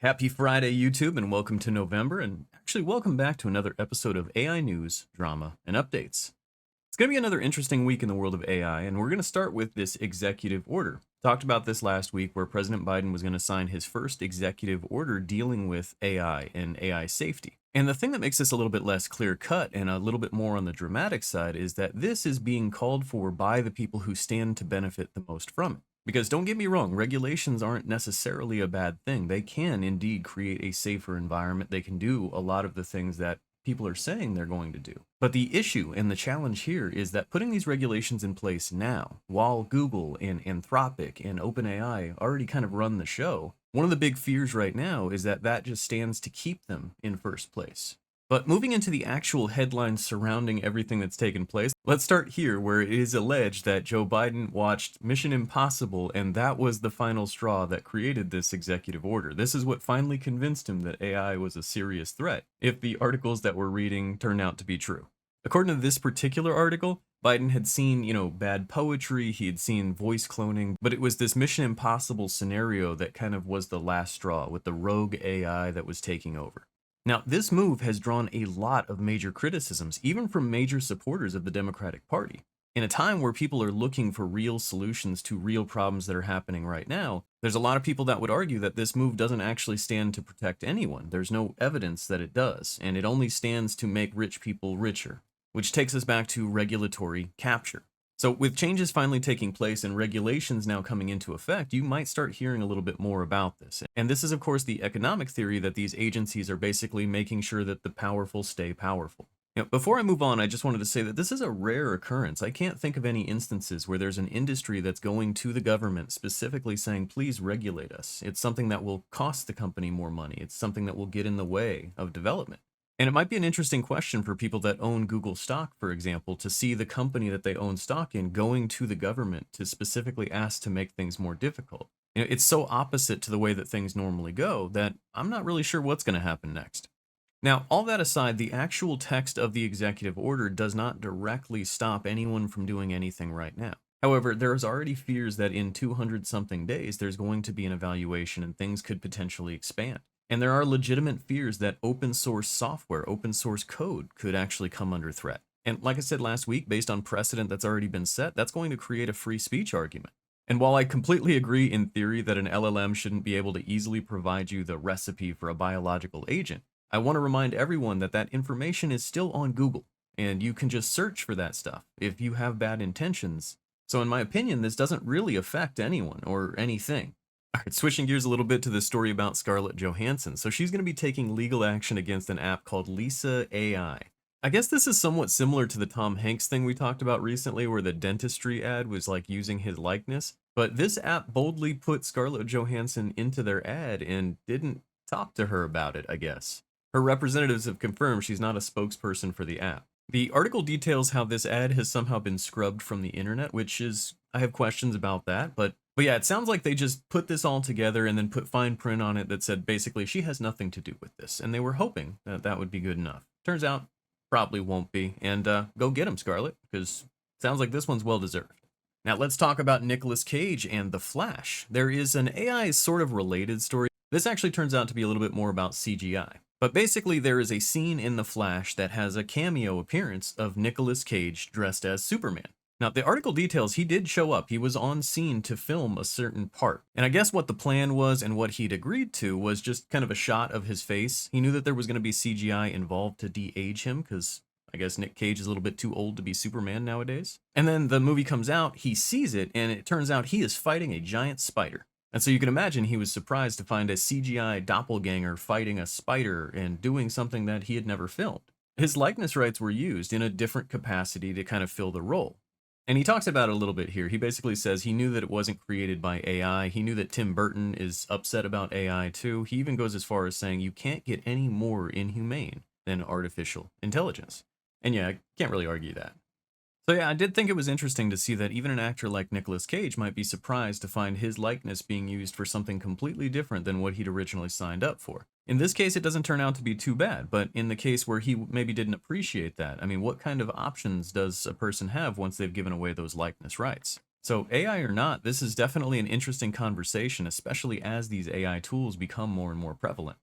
Happy Friday, YouTube, and welcome to November, and actually welcome back to another episode of AI News, Drama, and Updates. It's going to be another interesting week in the world of AI, and we're going to start with this executive order. Talked about this last week where President Biden was going to sign his first executive order dealing with AI and AI safety. And the thing that makes this a little bit less clear cut and a little bit more on the dramatic side is that this is being called for by the people who stand to benefit the most from it. Because don't get me wrong, regulations aren't necessarily a bad thing. They can indeed create a safer environment. They can do a lot of the things that people are saying they're going to do. But the issue and the challenge here is that putting these regulations in place now, while Google and Anthropic and OpenAI already kind of run the show, one of the big fears right now is that that just stands to keep them in first place. But moving into the actual headlines surrounding everything that's taken place, let's start here where it is alleged that Joe Biden watched Mission Impossible and that was the final straw that created this executive order. This is what finally convinced him that AI was a serious threat, if the articles that we're reading turn out to be true. According to this particular article, Biden had seen, bad poetry, he had seen voice cloning, but it was this Mission Impossible scenario that kind of was the last straw with the rogue AI that was taking over. Now, this move has drawn a lot of major criticisms, even from major supporters of the Democratic Party. In a time where people are looking for real solutions to real problems that are happening right now, there's a lot of people that would argue that this move doesn't actually stand to protect anyone. There's no evidence that it does, and it only stands to make rich people richer, which takes us back to regulatory capture. So with changes finally taking place and regulations now coming into effect, you might start hearing a little bit more about this. And this is, of course, the economic theory that these agencies are basically making sure that the powerful stay powerful. Before I move on, I just wanted to say that this is a rare occurrence. I can't think of any instances where there's an industry that's going to the government specifically saying, please regulate us. It's something that will cost the company more money. It's something that will get in the way of development. And it might be an interesting question for people that own Google stock, for example, to see the company that they own stock in going to the government to specifically ask to make things more difficult. It's so opposite to the way that things normally go that I'm not really sure what's going to happen next. Now, all that aside, the actual text of the executive order does not directly stop anyone from doing anything right now. However, there's already fears that in 200-something days, there's going to be an evaluation and things could potentially expand. And there are legitimate fears that open source software, open source code could actually come under threat. And like I said last week, based on precedent that's already been set, that's going to create a free speech argument. And while I completely agree in theory that an LLM shouldn't be able to easily provide you the recipe for a biological agent, I want to remind everyone that that information is still on Google, and you can just search for that stuff if you have bad intentions. So in my opinion, this doesn't really affect anyone or anything. All right, switching gears a little bit to the story about Scarlett Johansson. So she's going to be taking legal action against an app called x.ai. I guess this is somewhat similar to the Tom Hanks thing we talked about recently where the dentistry ad was like using his likeness. But this app boldly put Scarlett Johansson into their ad and didn't talk to her about it, I guess. Her representatives have confirmed she's not a spokesperson for the app. The article details how this ad has somehow been scrubbed from the internet, which is, I have questions about that, but yeah, it sounds like they just put this all together and then put fine print on it that said basically she has nothing to do with this, and they were hoping that that would be good enough. Turns out, probably won't be, and go get him, Scarlett, because it sounds like this one's well-deserved. Now let's talk about Nicolas Cage and The Flash. There is an AI sort of related story. This actually turns out to be a little bit more about CGI. But basically there is a scene in The Flash that has a cameo appearance of Nicolas Cage dressed as Superman. Now, the article details he did show up. He was on scene to film a certain part. And I guess what the plan was and what he'd agreed to was just kind of a shot of his face. He knew that there was going to be CGI involved to de-age him because I guess Nick Cage is a little bit too old to be Superman nowadays. And then the movie comes out, he sees it, and it turns out he is fighting a giant spider. And so you can imagine he was surprised to find a CGI doppelganger fighting a spider and doing something that he had never filmed. His likeness rights were used in a different capacity to kind of fill the role. And he talks about it a little bit here. He basically says he knew that it wasn't created by AI. He knew that Tim Burton is upset about AI too. He even goes as far as saying you can't get any more inhumane than artificial intelligence. And yeah, I can't really argue that. So yeah, I did think it was interesting to see that even an actor like Nicolas Cage might be surprised to find his likeness being used for something completely different than what he'd originally signed up for. In this case, it doesn't turn out to be too bad, but in the case where he maybe didn't appreciate that, I mean, what kind of options does a person have once they've given away those likeness rights? So AI or not, this is definitely an interesting conversation, especially as these AI tools become more and more prevalent.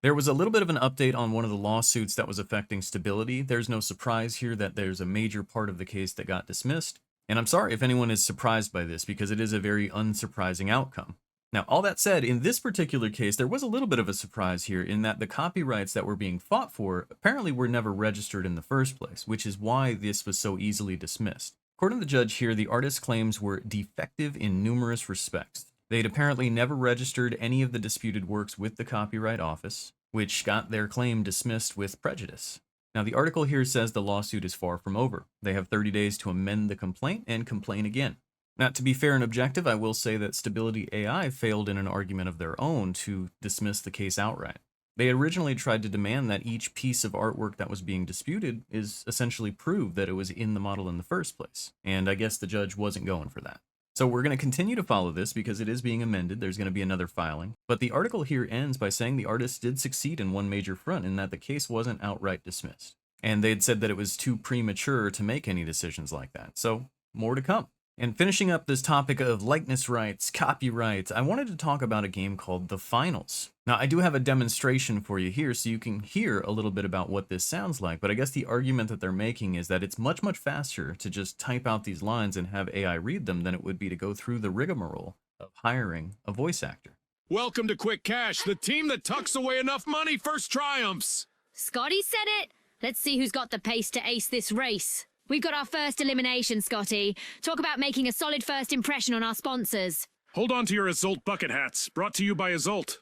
There was a little bit of an update on one of the lawsuits that was affecting stability. There's no surprise here that there's a major part of the case that got dismissed. And I'm sorry if anyone is surprised by this because it is a very unsurprising outcome. Now, all that said, in this particular case, there was a little bit of a surprise here in that the copyrights that were being fought for apparently were never registered in the first place, which is why this was so easily dismissed. According to the judge here, the artist's claims were defective in numerous respects. They'd apparently never registered any of the disputed works with the Copyright Office, which got their claim dismissed with prejudice. Now, the article here says the lawsuit is far from over. They have 30 days to amend the complaint and complain again. Now, to be fair and objective, I will say that Stability AI failed in an argument of their own to dismiss the case outright. They originally tried to demand that each piece of artwork that was being disputed is essentially prove that it was in the model in the first place, and I guess the judge wasn't going for that. So we're going to continue to follow this because it is being amended. There's going to be another filing. But the article here ends by saying the artist did succeed in one major front in that the case wasn't outright dismissed. And they'd said that it was too premature to make any decisions like that. So more to come. And finishing up this topic of likeness rights, copyright, I wanted to talk about a game called The Finals. Now, I do have a demonstration for you here so you can hear a little bit about what this sounds like, but I guess the argument that they're making is that it's much, much faster to just type out these lines and have AI read them than it would be to go through the rigmarole of hiring a voice actor. Welcome to Quick Cash, the team that tucks away enough money first triumphs. Scotty said it. Let's see who's got the pace to ace this race. We've got our first elimination, Scotty. Talk about making a solid first impression on our sponsors. Hold on to your Azult bucket hats, brought to you by Azult.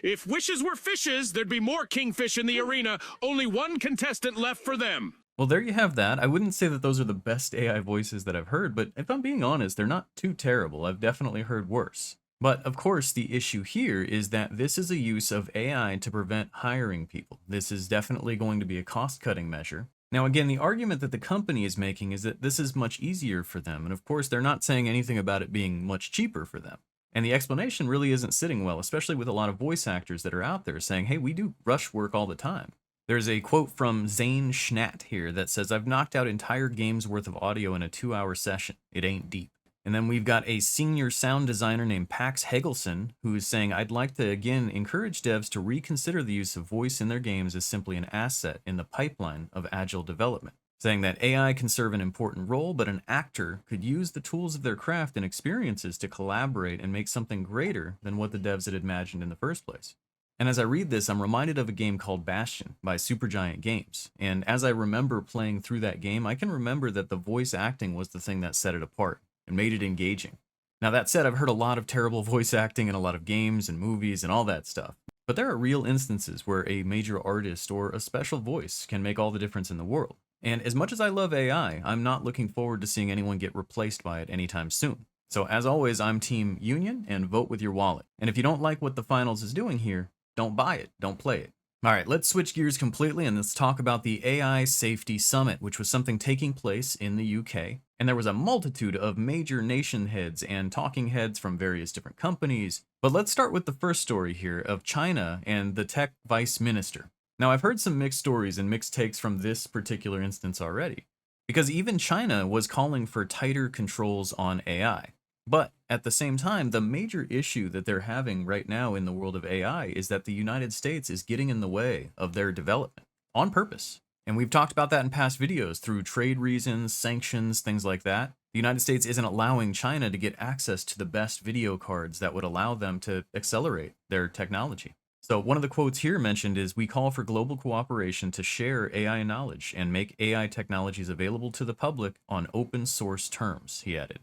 If wishes were fishes, there'd be more kingfish in the arena. Only one contestant left for them. Well, there you have that. I wouldn't say that those are the best AI voices that I've heard, but if I'm being honest, they're not too terrible. I've definitely heard worse. But of course, the issue here is that this is a use of AI to prevent hiring people. This is definitely going to be a cost-cutting measure. Now, again, the argument that the company is making is that this is much easier for them. And of course, they're not saying anything about it being much cheaper for them. And the explanation really isn't sitting well, especially with a lot of voice actors that are out there saying, hey, we do rush work all the time. There's a quote from Zane Schnatt here that says, I've knocked out entire games worth of audio in a 2-hour session. It ain't deep. And then we've got a senior sound designer named Pax Hegelson, who is saying, I'd like to, again, encourage devs to reconsider the use of voice in their games as simply an asset in the pipeline of agile development, saying that AI can serve an important role, but an actor could use the tools of their craft and experiences to collaborate and make something greater than what the devs had imagined in the first place. And as I read this, I'm reminded of a game called Bastion by Supergiant Games. And as I remember playing through that game, I can remember that the voice acting was the thing that set it apart and made it engaging. Now that said, I've heard a lot of terrible voice acting in a lot of games and movies and all that stuff. But there are real instances where a major artist or a special voice can make all the difference in the world. And as much as I love AI, I'm not looking forward to seeing anyone get replaced by it anytime soon. So as always, I'm Team Union and vote with your wallet. And if you don't like what the finals is doing here, don't buy it, don't play it. All right, let's switch gears completely and let's talk about the AI Safety Summit, which was something taking place in the UK. And there was a multitude of major nation heads and talking heads from various different companies. But let's start with the first story here of China and the tech vice minister. Now, I've heard some mixed stories and mixed takes from this particular instance already, because even China was calling for tighter controls on AI. But at the same time, the major issue that they're having right now in the world of AI is that the United States is getting in the way of their development on purpose. And we've talked about that in past videos through trade reasons, sanctions, things like that. The United States isn't allowing China to get access to the best video cards that would allow them to accelerate their technology. So one of the quotes here mentioned is, we call for global cooperation to share AI knowledge and make AI technologies available to the public on open source terms, he added.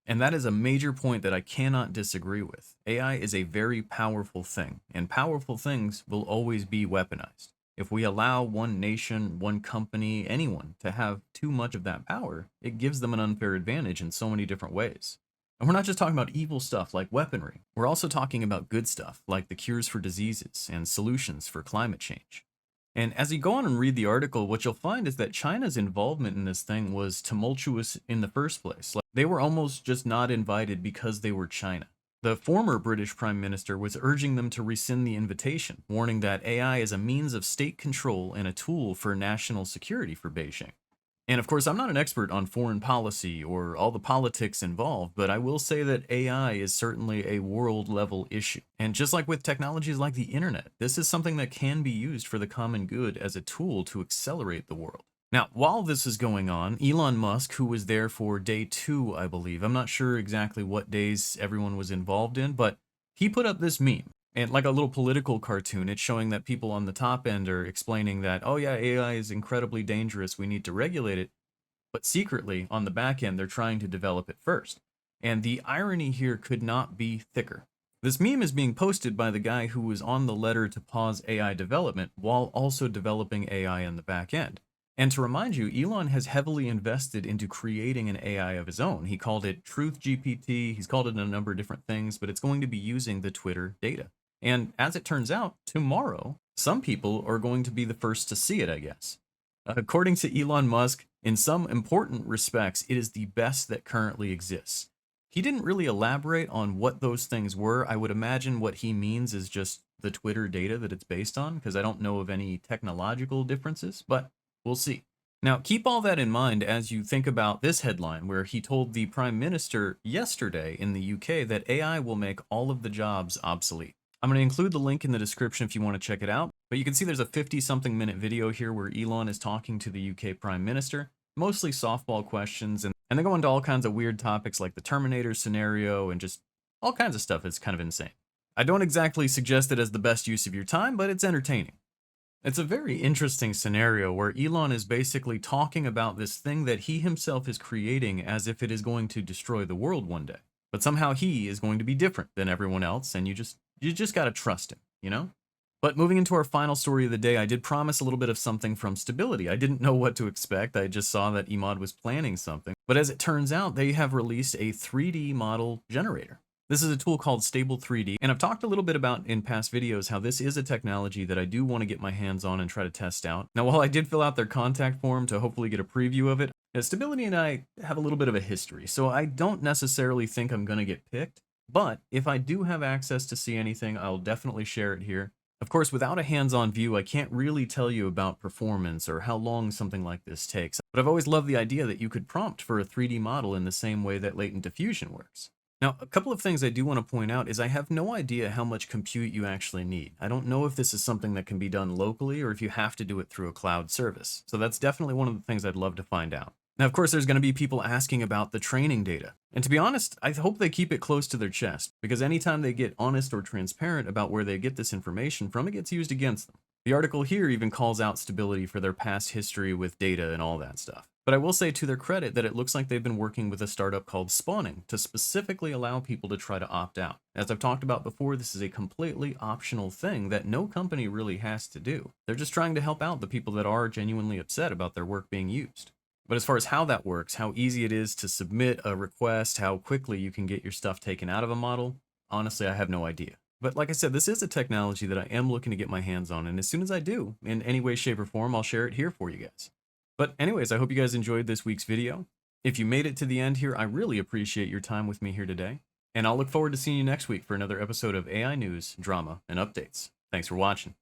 And that is a major point that I cannot disagree with. AI is a very powerful thing, and powerful things will always be weaponized. If we allow one nation, one company, anyone to have too much of that power, it gives them an unfair advantage in so many different ways. And we're not just talking about evil stuff like weaponry. We're also talking about good stuff like the cures for diseases and solutions for climate change. And as you go on and read the article, what you'll find is that China's involvement in this thing was tumultuous in the first place. Like, they were almost just not invited because they were China. The former British Prime Minister was urging them to rescind the invitation, warning that AI is a means of state control and a tool for national security for Beijing. And of course, I'm not an expert on foreign policy or all the politics involved, but I will say that AI is certainly a world level issue. And just like with technologies like the internet, this is something that can be used for the common good as a tool to accelerate the world. Now, while this is going on, Elon Musk, who was there for day 2, I believe, I'm not sure exactly what days everyone was involved in, but he put up this meme. And like a little political cartoon, it's showing that people on the top end are explaining that, oh yeah, AI is incredibly dangerous, we need to regulate it. But secretly, on the back end, they're trying to develop it first. And the irony here could not be thicker. This meme is being posted by the guy who was on the letter to pause AI development while also developing AI on the back end. And to remind you, Elon has heavily invested into creating an AI of his own. He called it Truth GPT, he's called it a number of different things, but it's going to be using the Twitter data. And as it turns out, tomorrow, some people are going to be the first to see it, I guess. According to Elon Musk, in some important respects, it is the best that currently exists. He didn't really elaborate on what those things were. I would imagine what he means is just the Twitter data that it's based on, because I don't know of any technological differences, but we'll see. Now, keep all that in mind as you think about this headline where he told the Prime Minister yesterday in the UK that AI will make all of the jobs obsolete. I'm going to include the link in the description if you want to check it out, but you can see there's a 50-something minute video here where Elon is talking to the UK Prime Minister, mostly softball questions, and they go into all kinds of weird topics like the Terminator scenario and just all kinds of stuff. It's kind of insane. I don't exactly suggest it as the best use of your time, but it's entertaining. It's a very interesting scenario where Elon is basically talking about this thing that he himself is creating as if it is going to destroy the world one day. But somehow he is going to be different than everyone else, and you just got to trust him, you know? But moving into our final story of the day, I did promise a little bit of something from Stability. I didn't know what to expect. I just saw that Emad was planning something. But as it turns out, they have released a 3D model generator. This is a tool called Stable 3D, and I've talked a little bit about in past videos how this is a technology that I do want to get my hands on and try to test out. Now, while I did fill out their contact form to hopefully get a preview of it, Stability and I have a little bit of a history, so I don't necessarily think I'm going to get picked. But if I do have access to see anything, I'll definitely share it here. Of course, without a hands-on view, I can't really tell you about performance or how long something like this takes. But I've always loved the idea that you could prompt for a 3D model in the same way that latent diffusion works. Now, a couple of things I do want to point out is I have no idea how much compute you actually need. I don't know if this is something that can be done locally or if you have to do it through a cloud service. So that's definitely one of the things I'd love to find out. Now, of course, there's going to be people asking about the training data. And to be honest, I hope they keep it close to their chest, because anytime they get honest or transparent about where they get this information from, it gets used against them. The article here even calls out Stability for their past history with data and all that stuff. But I will say to their credit that it looks like they've been working with a startup called Spawning to specifically allow people to try to opt out. As I've talked about before, this is a completely optional thing that no company really has to do. They're just trying to help out the people that are genuinely upset about their work being used. But as far as how that works, how easy it is to submit a request, how quickly you can get your stuff taken out of a model, honestly, I have no idea. But like I said, this is a technology that I am looking to get my hands on, and as soon as I do, in any way, shape, or form, I'll share it here for you guys. But anyways, I hope you guys enjoyed this week's video. If you made it to the end here, I really appreciate your time with me here today, and I'll look forward to seeing you next week for another episode of AI News, Drama, and Updates. Thanks for watching.